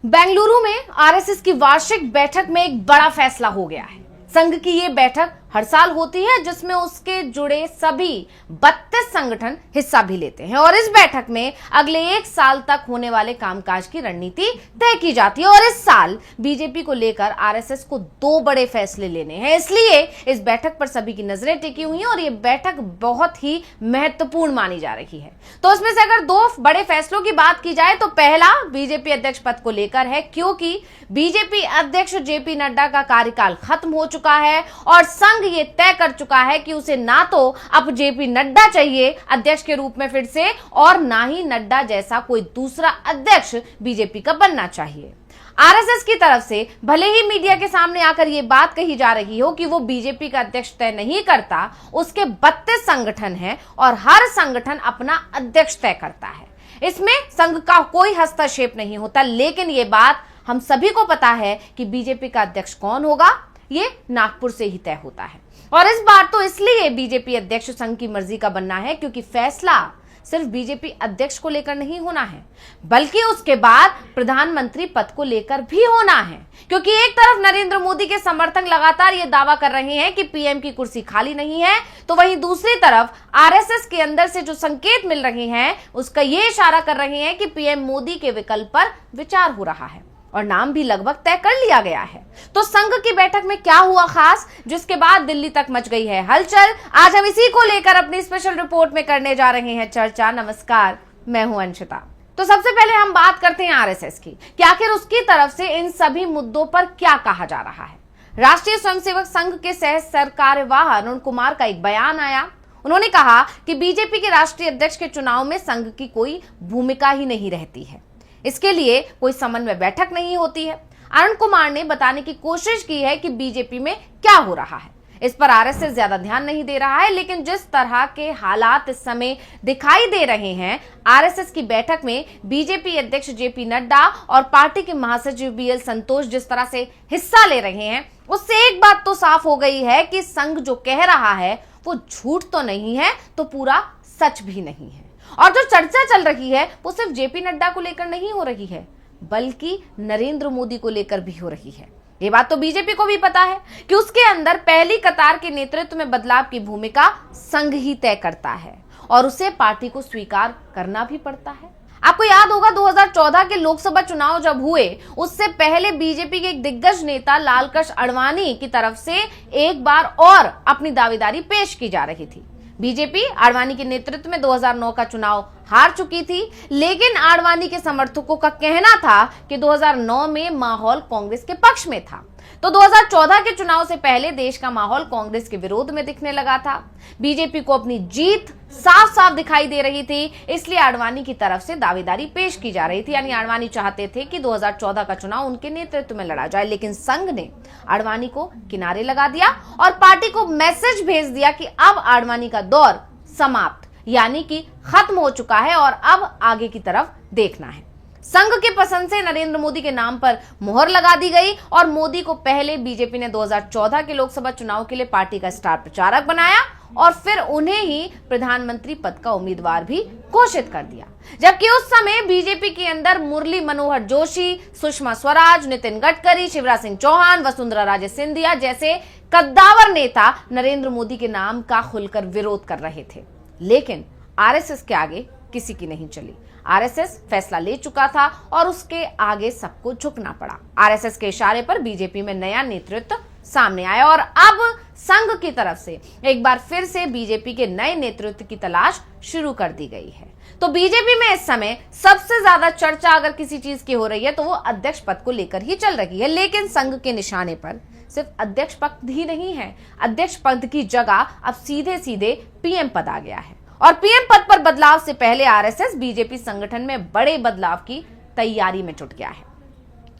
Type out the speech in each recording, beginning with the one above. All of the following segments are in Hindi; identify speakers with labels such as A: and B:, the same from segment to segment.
A: बेंगलुरु में आरएसएस की वार्षिक बैठक में एक बड़ा फैसला हो गया है। संघ की ये बैठक हर साल होती है जिसमें उसके जुड़े सभी 32 संगठन हिस्सा भी लेते हैं और इस बैठक में अगले एक साल तक होने वाले कामकाज की रणनीति तय की जाती है। और इस साल बीजेपी को लेकर आरएसएस को 2 बड़े फैसले लेने हैं, इसलिए इस बैठक पर सभी की नजरें टिकी हुई हैं और ये बैठक बहुत ही महत्वपूर्ण मानी जा रही है। तो इसमें से अगर 2 बड़े फैसलों की बात की जाए तो पहला बीजेपी अध्यक्ष पद को लेकर है, क्योंकि बीजेपी अध्यक्ष जेपी नड्डा का कार्यकाल खत्म हो चुका है और संघ ये तय कर चुका है कि उसे ना तो अब जेपी नड्डा चाहिए अध्यक्ष के रूप में फिर से और ना ही नड्डा जैसा कोई दूसरा अध्यक्ष बीजेपी का बनना चाहिए। आरएसएस की तरफ से भले ही मीडिया के सामने आकर यह बात कही जा रही हो कि वो बीजेपी का अध्यक्ष तय नहीं करता, उसके 32 संगठन हैं और हर संगठन अपना अध्यक्ष तय करता है, इसमें संघ का कोई हस्तक्षेप नहीं होता। लेकिन यह बात हम सभी को पता है कि बीजेपी का अध्यक्ष कौन होगा, ये नागपुर से ही तय होता है। और इस बार तो इसलिए बीजेपी अध्यक्ष संघ की मर्जी का बनना है क्योंकि फैसला सिर्फ बीजेपी अध्यक्ष को लेकर नहीं होना है, बल्कि उसके बाद प्रधानमंत्री पद को लेकर भी होना है। क्योंकि एक तरफ नरेंद्र मोदी के समर्थक लगातार ये दावा कर रहे हैं कि पीएम की कुर्सी खाली नहीं है, तो वहीं दूसरी तरफ आरएसएस के अंदर से जो संकेत मिल रहे हैं उसका ये इशारा कर रहे हैं कि पीएम मोदी के विकल्प पर विचार हो रहा है और नाम भी लगभग तय कर लिया गया है। तो संघ की बैठक में क्या हुआ खास, जिसके बाद दिल्ली तक मच गई है हलचल, आज हम इसी को लेकर अपनी स्पेशल रिपोर्ट में करने जा रहे हैं चर्चा। नमस्कार, मैं हूं अंशिता। तो सबसे पहले हम बात करते हैं आरएसएस की कि आखिर उसकी तरफ से इन सभी मुद्दों पर क्या कहा जा रहा है। राष्ट्रीय स्वयंसेवक संघ के सह सरकार्यवाह अरुण कुमार का एक बयान आया। उन्होंने कहा कि बीजेपी के राष्ट्रीय अध्यक्ष के चुनाव में संघ की कोई भूमिका ही नहीं रहती है, इसके लिए कोई समन्वय बैठक नहीं होती है। अरुण कुमार ने बताने की कोशिश की है कि बीजेपी में क्या हो रहा है। इस पर आरएसएस ज्यादा ध्यान नहीं दे रहा है, लेकिन जिस तरह के हालात इस समय दिखाई दे रहे हैं, आरएसएस की बैठक में बीजेपी अध्यक्ष जेपी नड्डा और पार्टी के महासचिव बीएल संतोष जिस तरह से हिस्सा ले रहे हैं, उससे एक बात तो साफ हो गई है कि संघ जो कह रहा है वो झूठ तो नहीं है तो पूरा सच भी नहीं है। और जो चर्चा चल रही है वो सिर्फ जेपी नड्डा को लेकर नहीं हो रही है, बल्कि नरेंद्र मोदी को लेकर भी हो रही है। ये बात तो बीजेपी को भी पता है कि उसके अंदर पहली कतार के नेतृत्व में बदलाव की भूमिका संघ ही तय करता है और उसे पार्टी को स्वीकार करना भी पड़ता है। आपको याद होगा 2014 के लोकसभा चुनाव जब हुए, उससे पहले बीजेपी के एक दिग्गज नेता लालकृष्ण आडवाणी की तरफ से एक बार और अपनी दावेदारी पेश की जा रही थी। बीजेपी आडवाणी के नेतृत्व में 2009 का चुनाव हार चुकी थी, लेकिन आडवाणी के समर्थकों का कहना था कि 2009 में माहौल कांग्रेस के पक्ष में था। तो 2014 के चुनाव से पहले देश का माहौल कांग्रेस के विरोध में दिखने लगा था। बीजेपी को अपनी जीत साफ साफ दिखाई दे रही थी, इसलिए आडवाणी की तरफ से दावेदारी पेश की जा रही थी। यानी आडवाणी चाहते थे कि 2014 का चुनाव उनके नेतृत्व में लड़ा जाए, लेकिन संघ ने आडवाणी को किनारे लगा दिया और पार्टी को मैसेज भेज दिया कि अब आडवाणी का दौर समाप्त, यानी कि खत्म हो चुका है और अब आगे की तरफ देखना है। संघ के पसंद से नरेंद्र मोदी के नाम पर मोहर लगा दी गई और मोदी को पहले बीजेपी ने 2014 के लोकसभा चुनाव के लिए पार्टी का स्टार प्रचारक बनाया और फिर उन्हें ही प्रधानमंत्री पद का उम्मीदवार भी घोषित कर दिया। जबकि उस समय बीजेपी के अंदर मुरली मनोहर जोशी, सुषमा स्वराज, नितिन गडकरी, शिवराज सिंह चौहान, वसुंधरा राजे सिंधिया जैसे कद्दावर नेता नरेंद्र मोदी के नाम का खुलकर विरोध कर रहे थे। लेकिन आरएसएस के आगे किसी की नहीं चली। आरएसएस फैसला ले चुका था और उसके आगे सबको झुकना पड़ा। आरएसएस के इशारे पर बीजेपी में नया नेतृत्व सामने आया और अब संघ की तरफ से एक बार फिर से बीजेपी के नए नेतृत्व की तलाश शुरू कर दी गई है। तो बीजेपी में इस समय सबसे ज्यादा चर्चा अगर किसी चीज की हो रही है तो वो अध्यक्ष पद को लेकर ही चल रही है। लेकिन संघ के निशाने पर सिर्फ अध्यक्ष पद ही नहीं है, अध्यक्ष पद की जगह अब सीधे सीधे पीएम पद आ गया है। और पीएम पद पर बदलाव से पहले आरएसएस बीजेपी संगठन में बड़े बदलाव की तैयारी में जुट गया है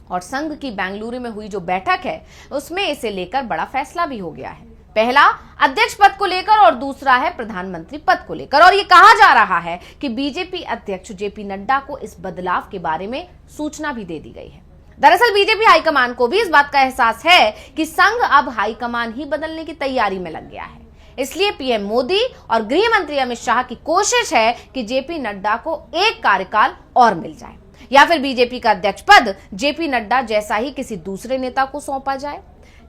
A: और संघ की बेंगलुरु में हुई जो बैठक है उसमें इसे लेकर बड़ा फैसला भी हो गया है। पहला अध्यक्ष पद को लेकर और दूसरा है प्रधानमंत्री पद को लेकर। और ये कहा जा रहा है कि बीजेपी अध्यक्ष जेपी नड्डा को इस बदलाव के बारे में सूचना भी दे दी गई है। दरअसल बीजेपी हाईकमान को भी इस बात का एहसास है कि संघ अब हाईकमान ही बदलने की तैयारी में लग गया है, इसलिए पीएम मोदी और गृह मंत्री अमित शाह की कोशिश है कि जेपी नड्डा को एक कार्यकाल और मिल जाए। या फिर बीजेपी का अध्यक्ष पद जेपी नड्डा जैसा ही किसी दूसरे नेता को सौंपा जाए?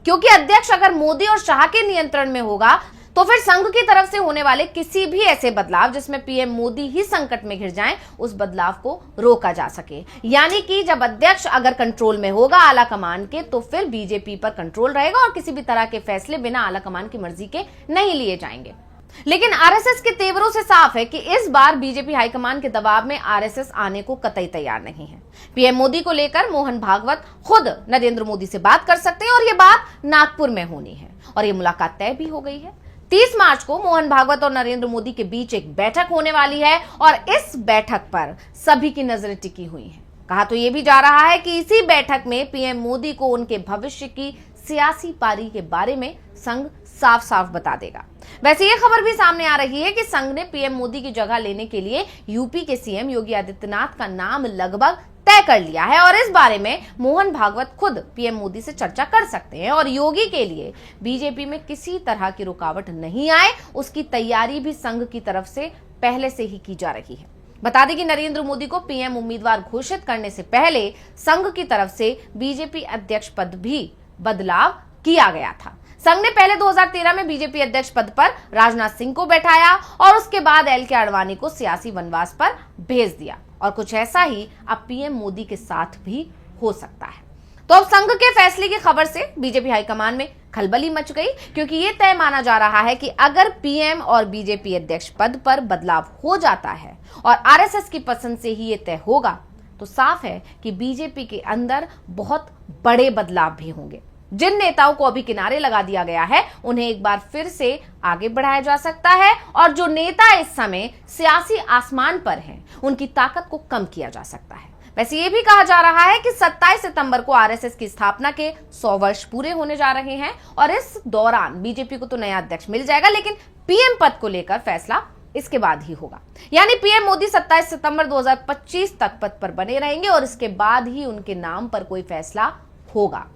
A: क्योंकि अध्यक्ष अगर मोदी और शाह के नियंत्रण में होगा तो फिर संघ की तरफ से होने वाले किसी भी ऐसे बदलाव जिसमें पीएम मोदी ही संकट में घिर जाएं, उस बदलाव को रोका जा सके। यानी कि जब अध्यक्ष अगर कंट्रोल में होगा आला कमान के, तो फिर बीजेपी पर कंट्रोल रहेगा और किसी भी तरह के फैसले बिना आला कमान की मर्जी के नहीं लिए जाएंगे। लेकिन आरएसएस के तेवरों से साफ है कि इस बार बीजेपी हाईकमान के दबाव में आरएसएस आने को कतई तैयार नहीं है। पीएम मोदी को लेकर मोहन भागवत खुद नरेंद्र मोदी से बात कर सकते हैं और ये बात नागपुर में होनी है और ये मुलाकात तय भी हो गई है। 30 मार्च को मोहन भागवत और नरेंद्र मोदी के बीच एक बैठक होने वाली है और इस बैठक पर सभी की नजरें टिकी हुई हैं। कहा तो यह भी जा रहा है कि इसी बैठक में पीएम मोदी को उनके भविष्य की सियासी पारी के बारे में संघ साफ साफ बता देगा। वैसे ये खबर भी सामने आ रही है कि संघ ने पीएम मोदी की जगह लेने के लिए यूपी के सीएम योगी आदित्यनाथ का नाम लगभग तय कर लिया है और इस बारे में मोहन भागवत खुद पीएम मोदी से चर्चा कर सकते हैं और योगी के लिए बीजेपी में किसी तरह की रुकावट नहीं आए, उसकी तैयारी भी संघ की तरफ से पहले से ही की जा रही है। बता दें कि नरेंद्र मोदी को पीएम उम्मीदवार घोषित करने से पहले संघ की तरफ से बीजेपी अध्यक्ष पद भी बदलाव किया गया था। संघ ने पहले 2013 में बीजेपी अध्यक्ष पद पर राजनाथ सिंह को बैठाया और उसके बाद एल के आडवाणी को सियासी वनवास पर भेज दिया और कुछ ऐसा ही अब पीएम मोदी के साथ भी हो सकता है। तो अब संघ के फैसले की खबर से बीजेपी हाईकमान में खलबली मच गई, क्योंकि ये तय माना जा रहा है कि अगर पीएम और बीजेपी अध्यक्ष पद पर बदलाव हो जाता है और आरएसएस की पसंद से ही ये तय होगा, तो साफ है कि बीजेपी के अंदर बहुत बड़े बदलाव भी होंगे। जिन नेताओं को अभी किनारे लगा दिया गया है उन्हें एक बार फिर से आगे बढ़ाया जा सकता है और जो नेता इस समय सियासी आसमान पर हैं, उनकी ताकत को कम किया जा सकता है। वैसे ये भी कहा जा रहा है कि 27 सितंबर को आरएसएस की स्थापना के 100 वर्ष पूरे होने जा रहे हैं और इस दौरान बीजेपी को तो नया अध्यक्ष मिल जाएगा, लेकिन पीएम पद को लेकर फैसला इसके बाद ही होगा। यानी पीएम मोदी 27 सितंबर 2025 तक पद पर बने रहेंगे और इसके बाद ही उनके नाम पर कोई फैसला होगा।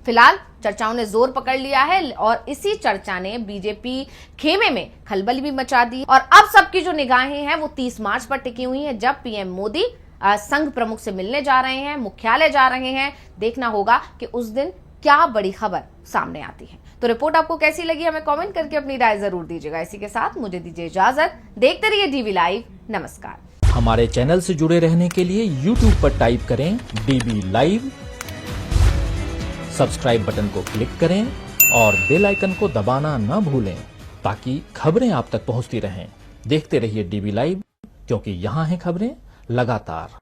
A: फिलहाल चर्चाओं ने जोर पकड़ लिया है और इसी चर्चा ने बीजेपी खेमे में खलबली भी मचा दी और अब सबकी जो निगाहें हैं वो 30 मार्च पर टिकी हुई हैं, जब पीएम मोदी संघ प्रमुख से मिलने जा रहे हैं, मुख्यालय जा रहे हैं। देखना होगा कि उस दिन क्या बड़ी खबर सामने आती है। तो रिपोर्ट आपको कैसी लगी, हमें कमेंट करके अपनी राय जरूर दीजिएगा। इसी के साथ मुझे दीजिए इजाजत। देखते रहिए डीवी लाइव। नमस्कार।
B: हमारे चैनल से जुड़े रहने के लिए यूट्यूब पर टाइप करें डीवी लाइव, सब्सक्राइब बटन को क्लिक करें और बेल आइकन को दबाना न भूलें ताकि खबरें आप तक पहुंचती रहें। देखते रहिए डीवी लाइव, क्योंकि यहाँ हैं खबरें लगातार।